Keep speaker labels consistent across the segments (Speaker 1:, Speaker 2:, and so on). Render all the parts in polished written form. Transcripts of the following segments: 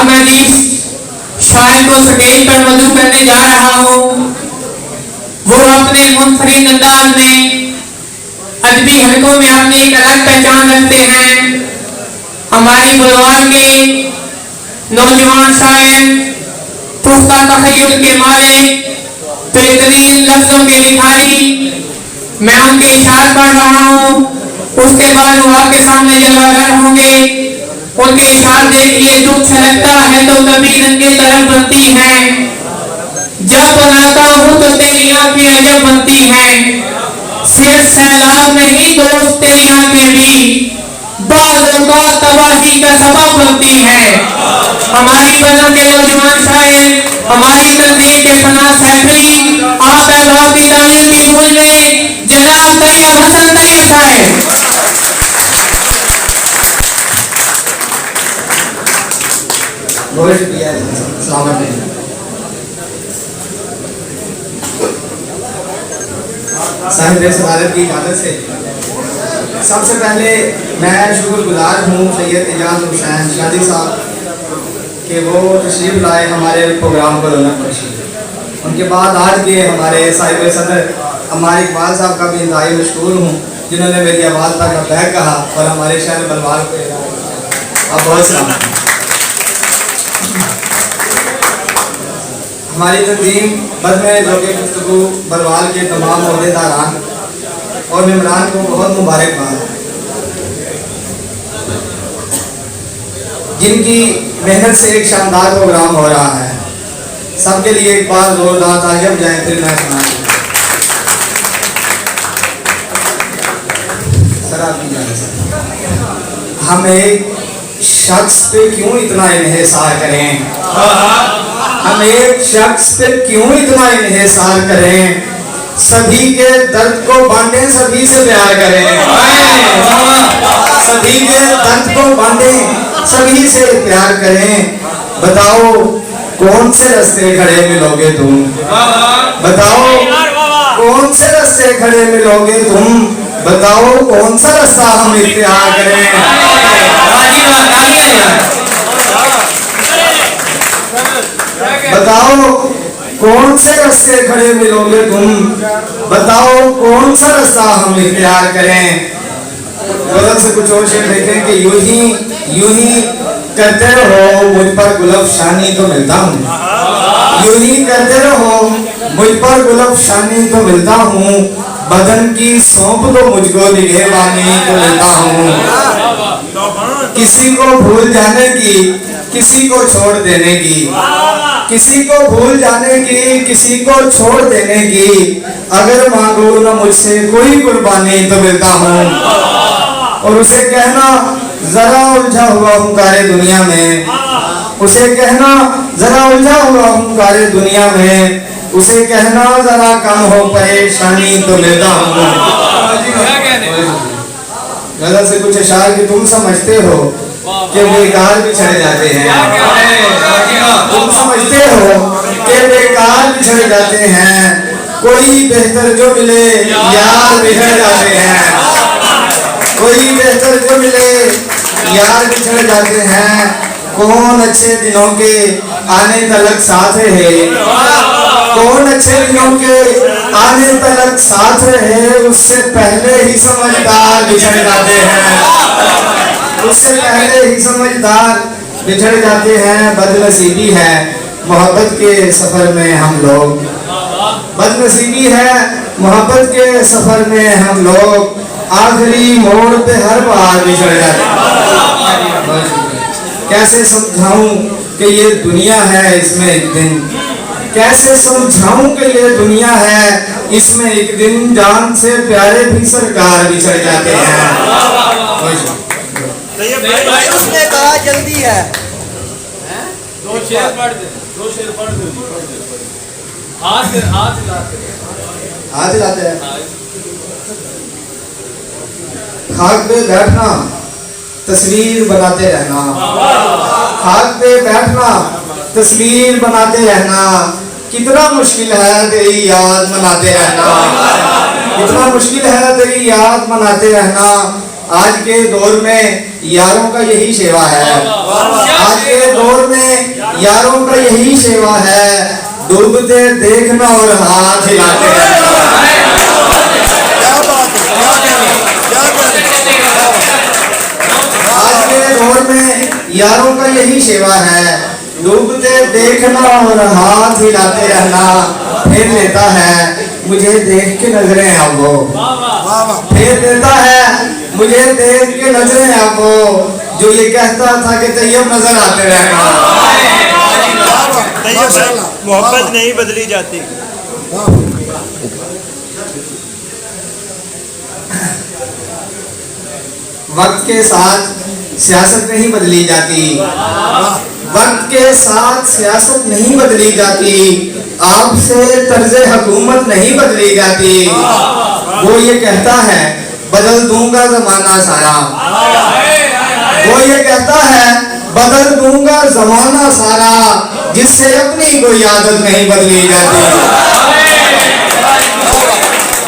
Speaker 1: अब मैं जिस शायर को स्टेज पर मधु करने जा रहा हूँ वो अपने मुनफरिद अंदाज में अदबी हलकों में अपनी एक अलग पहचान रखते हैं। हमारी बुलवार के नौजवान शायर पुख्ता तखय्युल के मारे बेहतरीन लफ्जों के लिखारी, मैं उनके इशार पढ़ रहा हूँ, उसके बाद वो आपके सामने जलवागर होंगे। उनके इशार देखिए, दुख छलकता है तो कभी रंगे तरफ बनती है, जब बनाता हूँ तो तेरी आंखें अजब बनती हैं। सिर्फ सैलाब नहीं दोस्त तेरी आंखें भी बाज़ औक़ात तबाही का सबब बनती है। हमारी बदन के नौजवान शायर, हमारी तंजीम के फना सैफी, आप अहबाब की तालीम की गूंज में जनाब तैयब हसन तैयब साहब।
Speaker 2: बहुत शुक्रिया, सलामत रहें। साहिब सदारत की इजाज़त से सबसे पहले मैं शुक्रगुजार हूँ सैयद एजाज हुसैन शादी साहब कि वो तशरीफ़ लाए हमारे प्रोग्राम को रौनक बख्शी। उनके बाद आज के हमारे साहिब सदर हमारे इकबाल साहब का भी इंतहाई मशकूर हूँ जिन्होंने मेरी आवाज़ तक का बैग कहा और हमारे शहर बलवाल को आप बहुत सलाम। हमारी तंजीम बज़्म ज़ौक़ गुफ्तगू बलवाल के तमाम ओहदेदारान और मेम्बरान को बहुत मुबारकबाद, जिनकी मेहनत से एक शानदार प्रोग्राम हो रहा है। सबके लिए एक बार जोरदार तालियां बजाएं, फिर मैं सुना सर आपकी इजाज़त। हम एक शख्स पे क्यों इतना इन्हिसार करें, हम एक शख्स पे क्यों इतना इन्हिसार करें, सभी के दर्द को बांटें, सभी से प्यार करें, सभी के दर्द को बांटें, सभी से प्यार करें। बताओ कौन से रास्ते खड़े मिलोगे तुम, बताओ कौन से रास्ते खड़े मिलोगे तुम, बताओ कौन सा रास्ता हम इख्तियार करें। बताओ कौन से रास्ते खड़े मिलोगे तुम, बताओ कौन सा रास्ता हम इख्तियार करें। गजल से कुछ और शेर देखें कि यूं ही करते रहो मुझ पर गुलाब शानी तो मिलता हूँ, यूं ही करते रहो मुझ पर गुलाब शानी तो मिलता हूँ, बदन की सौंप दो मुझको निगहबानी तो मिलता हूँ। किसी को भूल जाने की, किसी को छोड़ देने की, किसी को भूल जाने की, किसी को छोड़ देने की, अगर मांगो ना मुझसे कोई कुर्बानी तो मिलता हूँ। और उसे कहना जरा उलझा हुआ हूँ कारे दुनिया में, उसे कहना जरा उलझा हुआ हूँ कारे दुनिया में, उसे कहना जरा कम हो परेशानी तो मिलता हूँ। गजल से कुछ अशार कि तुम समझते हो कि बेकार बिछड़ जाते हैं, तुम समझते हो कि बेकार बिछड़ जाते हैं, कोई बेहतर जो मिले यार बिछड़ जाते हैं, कोई बेहतर जो मिले यार बिछड़ जाते हैं। कौन अच्छे दिनों के आने तलक साथ है, कौन अच्छे दिनों के आने तलक साथ रहे, उससे पहले ही समझदार बिछड़ जाते हैं, उससे पहले ही समझदार बिछड़ जाते हैं। बदनसीबी है मोहब्बत के सफर में हम लोग, बदनसीबी है मोहब्बत के सफर में हम लोग, आखिरी मोड़ पे हर बार बिछड़ जाते हैं। कैसे समझाऊं कि ये दुनिया है इसमें एक दिन, कैसे समझाऊं कि ये दुनिया है इसमें एक दिन, जान से प्यारे भी सरकार बिछड़ जाते हैं।
Speaker 3: तो ये भाई उसने कहा जल्दी है,
Speaker 4: दो शेर पढ़ दे, दो शेर पढ़ दे, हाथ
Speaker 2: हिलाते हैं। खाक पे बैठना तस्वीर बनाते रहना, खाक पे बैठना तस्वीर बनाते रहना, कितना मुश्किल है तेरी याद मनाते रहना, कितना मुश्किल है तेरी याद मनाते रहना। आज के दौर में यारों का यही सेवा है, आज के दौर में यारों का यही सेवा है, डूबते देखना और हाथ हिलाते रहना। आज के दौर में यारों का यही सेवा है, डूबते देखना और हाथ हिलाते रहना। फिर लेता है मुझे देख के नजरें आपको, फिर लेता है मुझे देख के नजरें आपको, जो ये कहता था कि तैयब नजर आते रहना।
Speaker 5: मोहब्बत नहीं बदली जाती।
Speaker 2: वक्त के साथ सियासत नहीं बदली जाती, वक्त के साथ सियासत नहीं बदली जाती, आपसे तर्ज हुकूमत नहीं बदली जाती। वो ये कहता है बदल दूंगा जमाना सारा, वो ये कहता है बदल दूंगा जमाना सारा, जिससे अपनी कोई आदत नहीं बदली जाती।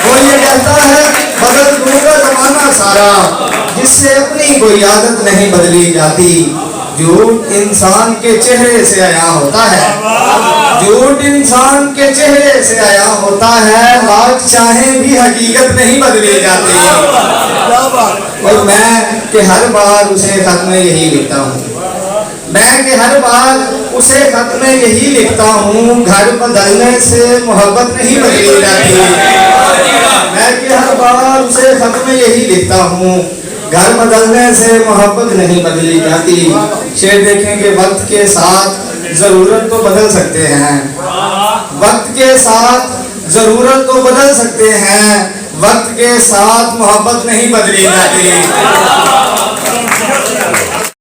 Speaker 2: वो ये कहता है बदल दूंगा जमाना सारा, जिससे अपनी कोई आदत नहीं बदली जाती। झूठ इंसान के चेहरे से आया होता है, झूठ इंसान के चेहरे से आया होता है, लाख चाहे भी हकीकत नहीं बदली जाती। और मैं कि हर बार उसे खत में यही लिखता हूँ, मैं कि हर बार उसे खत में यही लिखता हूँ, घर बदलने से मोहब्बत नहीं बदली जाती। मैं कि हर बार उसे खत में यही लिखता हूँ, घर बदलने से मोहब्बत नहीं बदली जाती। शेर देखें कि वक्त के साथ जरूरत तो बदल सकते हैं, वक्त के साथ जरूरत तो बदल सकते हैं, वक्त के साथ मोहब्बत नहीं बदली जाती।